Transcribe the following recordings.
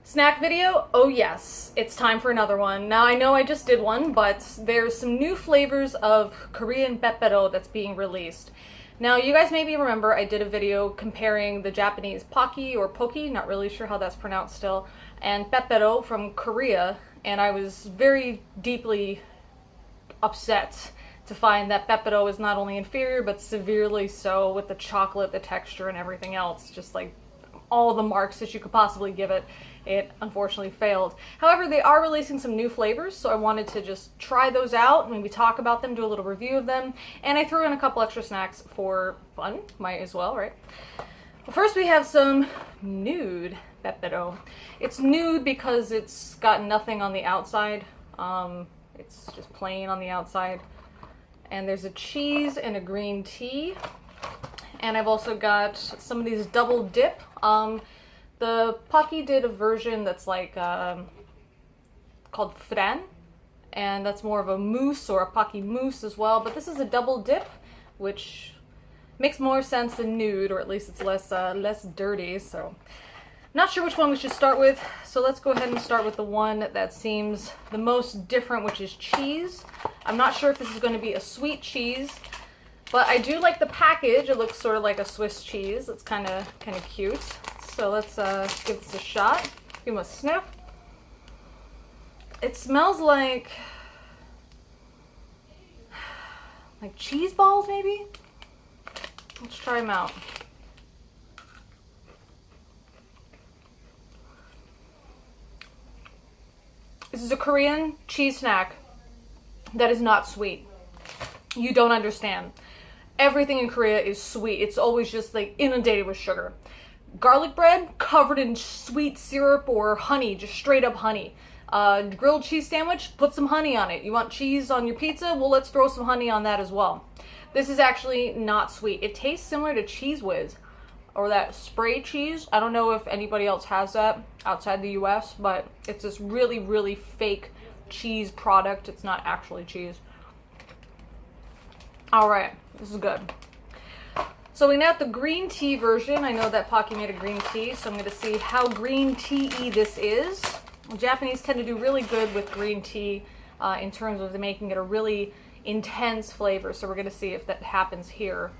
Snack video? Oh yes, it's time for another one. Now I know I just did one, but there's some new flavors of Korean Pepero that's being released. Now you guys maybe remember I did a video comparing the Japanese Pocky or Pocky, not really sure how that's pronounced still, and Pepero from Korea, and I was very deeply upset to find that Pepero is not only inferior but severely so, with the chocolate, the texture, and everything else, just like all the marks that you could possibly give it. It unfortunately failed. However, they are releasing some new flavors, so I wanted to just try those out, maybe talk about them, do a little review of them, and I threw in a couple extra snacks for fun, might as well, right? Well, first we have some nude Pepero. It's nude because it's got nothing on the outside. It's just plain on the outside. And there's a cheese and a green tea. And I've also got some of these double dip. The Pocky did a version that's like called fran, and that's more of a mousse or a Pocky mousse as well. But this is a double dip, which makes more sense than nude, or at least it's less dirty. So, not sure which one we should start with. So let's go ahead and start with the one that seems the most different, which is cheese. I'm not sure if this is going to be a sweet cheese, but I do like the package. It looks sort of like a Swiss cheese. It's kind of cute. So let's give this a shot. Give them a sniff. It smells like cheese balls, maybe? Let's try them out. This is a Korean cheese snack that is not sweet. You don't understand. Everything in Korea is sweet. It's always just like inundated with sugar. Garlic bread covered in sweet syrup or honey, just straight up honey. Grilled cheese sandwich, put some honey on it. You want cheese on your pizza? Well, let's throw some honey on that as well. This is actually not sweet. It tastes similar to Cheese Whiz, or that spray cheese. I don't know if anybody else has that outside the US, but it's this really, really fake cheese product. It's not actually cheese. All right, this is good. So we got the green tea version. I know that Pocky made a green tea, so I'm going to see how green tea-y this is. Well, Japanese tend to do really good with green tea in terms of making it a really intense flavor, so we're going to see if that happens here.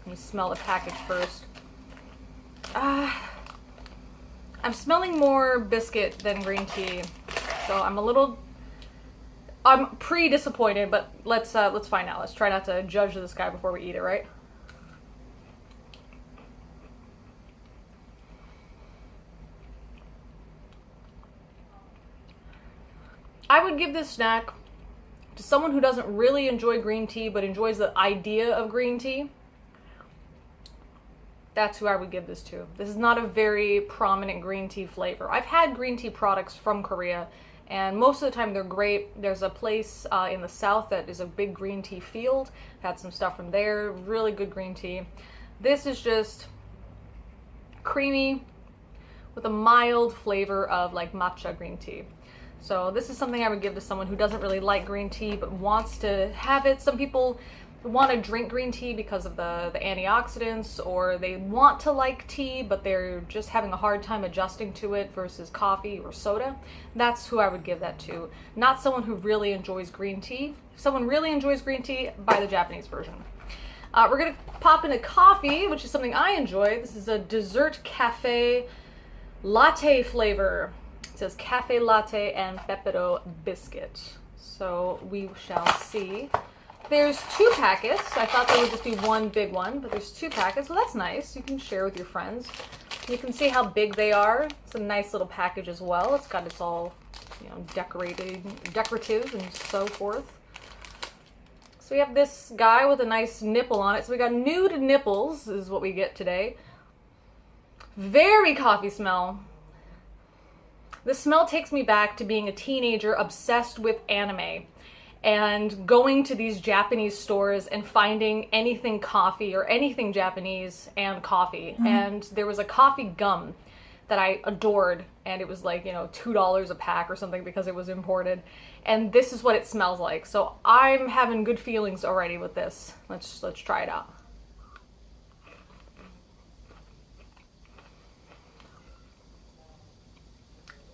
Let me smell the package first. I'm smelling more biscuit than green tea, so I'm pretty disappointed, but let's find out. Let's try not to judge this guy before we eat it, right? I would give this snack to someone who doesn't really enjoy green tea but enjoys the idea of green tea. That's who I would give this to. This is not a very prominent green tea flavor. I've had green tea products from Korea, and most of the time they're great. There's a place in the south that is a big green tea field. Had some stuff from there. Really good green tea. This is just creamy with a mild flavor of like matcha green tea. So this is something I would give to someone who doesn't really like green tea but wants to have it. Some people want to drink green tea because of the antioxidants, or they want to like tea but they're just having a hard time adjusting to it versus coffee or soda. That's who I would give that to. Not someone who really enjoys green tea. If someone really enjoys green tea, buy the Japanese version. We're going to pop into coffee, which is something I enjoy. This is a dessert cafe latte flavor. It says cafe latte and Pepero biscuit. So we shall see. There's 2 packets. I thought there would just be one big one, but there's 2 packets. So that's nice. You can share with your friends. You can see how big they are. It's a nice little package as well. It's got its all, decorative and so forth. So we have this guy with a nice nipple on it. So we got nude nipples is what we get today. Very coffee smell. The smell takes me back to being a teenager obsessed with anime and going to these Japanese stores and finding anything coffee or anything Japanese and coffee. And there was a coffee gum that I adored, and it was like, $2 a pack or something because it was imported. And this is what it smells like. So I'm having good feelings already with this. Let's try it out.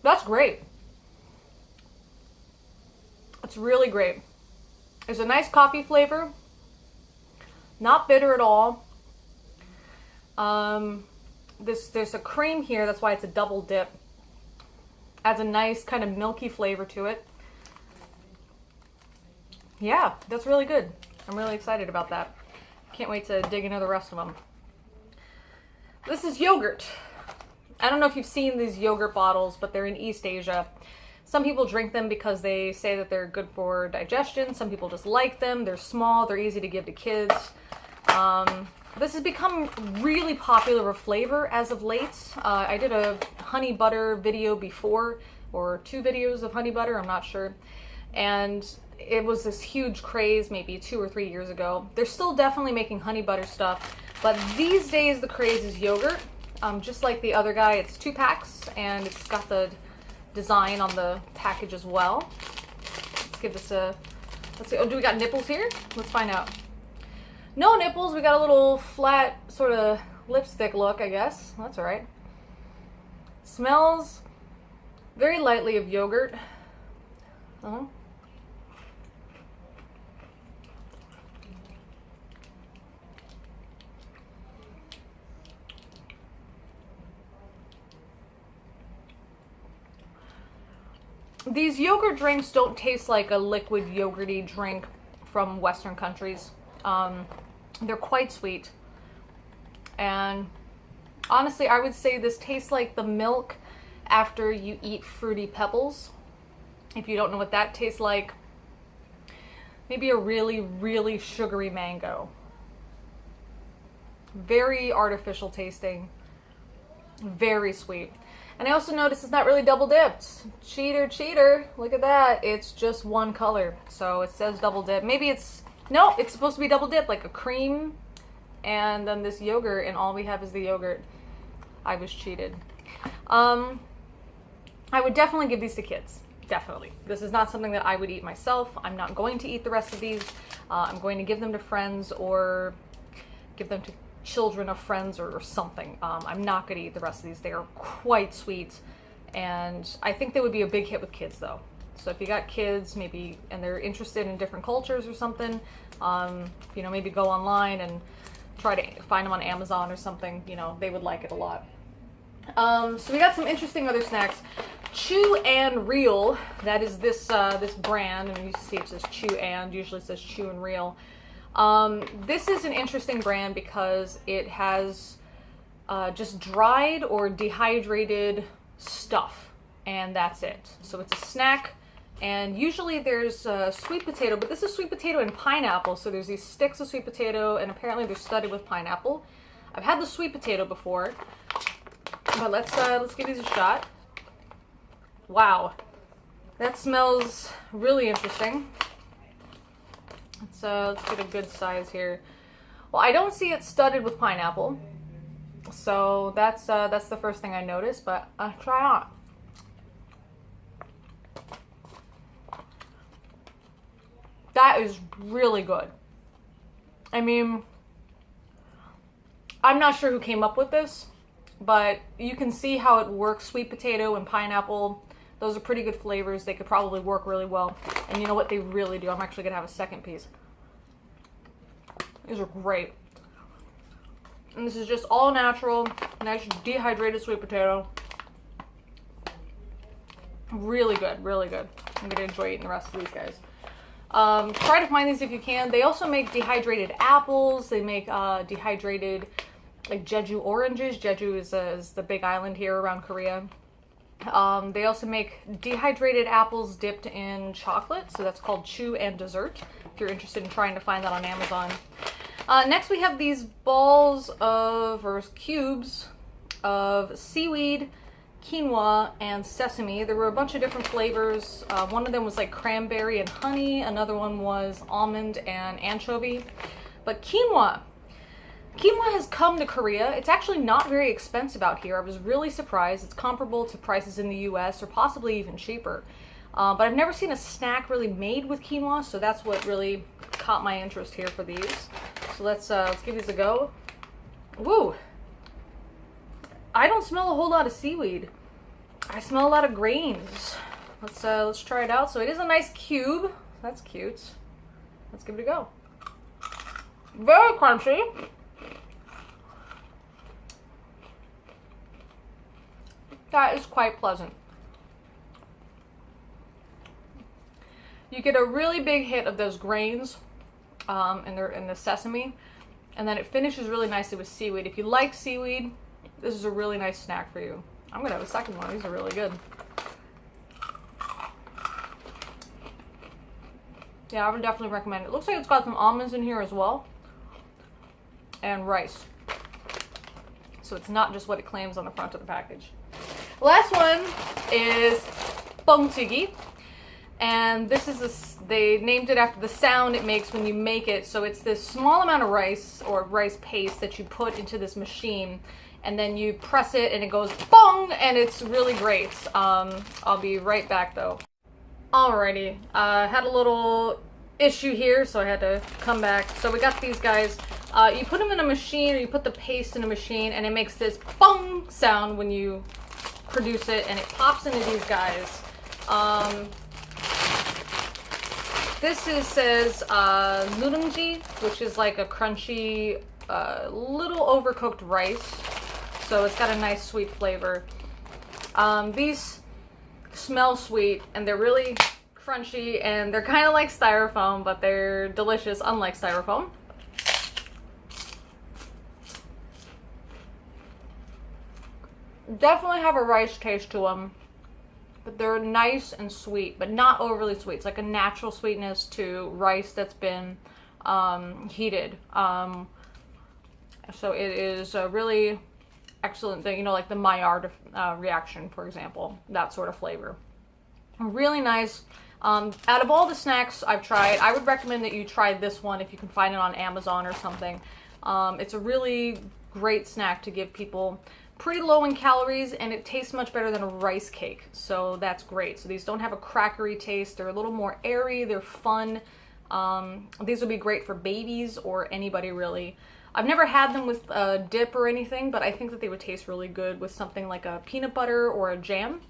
That's great. It's really great. There's a nice coffee flavor. Not bitter at all. There's a cream here, that's why it's a double dip. Adds a nice kind of milky flavor to it. Yeah, that's really good. I'm really excited about that. Can't wait to dig into the rest of them. This is yogurt. I don't know if you've seen these yogurt bottles, but they're in East Asia. Some people drink them because they say that they're good for digestion. Some people just like them. They're small, they're easy to give to kids. This has become really popular of flavor as of late. I did a honey butter video before, or 2 videos of honey butter, I'm not sure. And it was this huge craze maybe 2 or 3 years ago. They're still definitely making honey butter stuff, but these days the craze is yogurt. Just like the other guy, it's 2 packs, and it's got the design on the package as well. Let's give this a, let's see, oh, do we got nipples here? Let's find out. No nipples, we got a little flat sort of lipstick look, I guess. That's all right. Smells very lightly of yogurt. These yogurt drinks don't taste like a liquid yogurty drink from Western countries. They're quite sweet. And honestly, I would say this tastes like the milk after you eat Fruity Pebbles. If you don't know what that tastes like, maybe a really, really sugary mango. Very artificial tasting. Very sweet. And I also noticed it's not really double dipped. Cheater, cheater. Look at that. It's just one color. So it says double dip. Maybe it's, no, it's supposed to be double dip, like a cream and then this yogurt, and all we have is the yogurt. I was cheated. I would definitely give these to kids. Definitely. This is not something that I would eat myself. I'm not going to eat the rest of these. I'm going to give them to friends or give them to children of friends or something. I'm not going to eat the rest of these. They are quite sweet, and I think they would be a big hit with kids though. So if you got kids maybe and they're interested in different cultures or something, you know, maybe go online and try to find them on Amazon or something. You know, they would like it a lot. So we got some interesting other snacks. Chew and Reel, that is this this brand, and you see it says Chew and, usually it says Chew and Reel. This is an interesting brand because it has just dried or dehydrated stuff, and that's it. So it's a snack, and usually there's sweet potato, but this is sweet potato and pineapple, so there's these sticks of sweet potato, and apparently they're studded with pineapple. I've had the sweet potato before, but let's give these a shot. Wow, that smells really interesting. Let's get a good size here. Well, I don't see it studded with pineapple, so that's the first thing I noticed. But try on. That is really good. I mean, I'm not sure who came up with this, but you can see how it works. Sweet potato and pineapple. Those are pretty good flavors. They could probably work really well. And you know what they really do? I'm actually going to have a second piece. These are great. And this is just all natural, nice dehydrated sweet potato. Really good, really good. I'm going to enjoy eating the rest of these guys. Try to find these if you can. They also make dehydrated apples. They make dehydrated like Jeju oranges. Jeju is the big island here around Korea. They also make dehydrated apples dipped in chocolate, so that's called Chew and Dessert, if you're interested in trying to find that on Amazon. Next we have these balls of, or cubes of seaweed, quinoa, and sesame. There were a bunch of different flavors. One of them was like cranberry and honey, another one was almond and anchovy. But quinoa has come to Korea. It's actually not very expensive out here. I was really surprised. It's comparable to prices in the US or possibly even cheaper. But I've never seen a snack really made with quinoa, so that's what really caught my interest here for these. So let's give these a go. Woo! I don't smell a whole lot of seaweed. I smell a lot of grains. Let's try it out. So it is a nice cube. That's cute. Let's give it a go. Very crunchy. That is quite pleasant. You get a really big hit of those grains in the sesame, and then it finishes really nicely with seaweed. If you like seaweed, this is a really nice snack for you. I'm gonna have a second one. These are really good. Yeah, I would definitely recommend it. It looks like it's got some almonds in here as well, and rice. So it's not just what it claims on the front of the package. Last one is Pocky, and this is they named it after the sound it makes when you make it. So it's this small amount of rice or rice paste that you put into this machine, and then you press it and it goes bong, and it's really great. I'll be right back though. Alrighty, had a little issue here, so I had to come back. So we got these guys. You put them in a machine, or you put the paste in a machine, and it makes this bong sound when you produce it, and it pops into these guys. This says nude, which is like a crunchy, little overcooked rice. So it's got a nice sweet flavor. These smell sweet, and they're really crunchy, and they're kind of like styrofoam, but they're delicious, unlike styrofoam. Definitely have a rice taste to them, but they're nice and sweet, but not overly sweet. It's like a natural sweetness to rice that's been heated. So it is a really excellent thing, you know, like the Maillard reaction, for example, that sort of flavor. Really nice. Out of all the snacks I've tried, I would recommend that you try this one if you can find it on Amazon or something. It's a really great snack to give people. Pretty low in calories, and it tastes much better than a rice cake, so that's great. So these don't have a crackery taste. They're a little more airy. They're fun. These would be great for babies or anybody really. I've never had them with a dip or anything, but I think that they would taste really good with something like a peanut butter or a jam.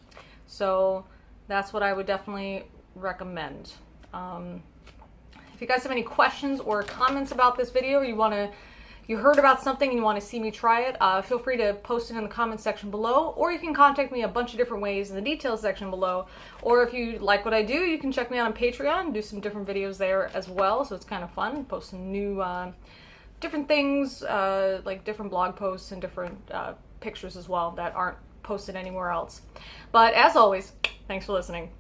So that's what I would definitely recommend. If you guys have any questions or comments about this video, you heard about something and you want to see me try it, feel free to post it in the comments section below, or you can contact me a bunch of different ways in the details section below. Or if you like what I do, you can check me out on Patreon and do some different videos there as well, so it's kind of fun. Post some new different things, like different blog posts and different pictures as well that aren't posted anywhere else. But as always, thanks for listening.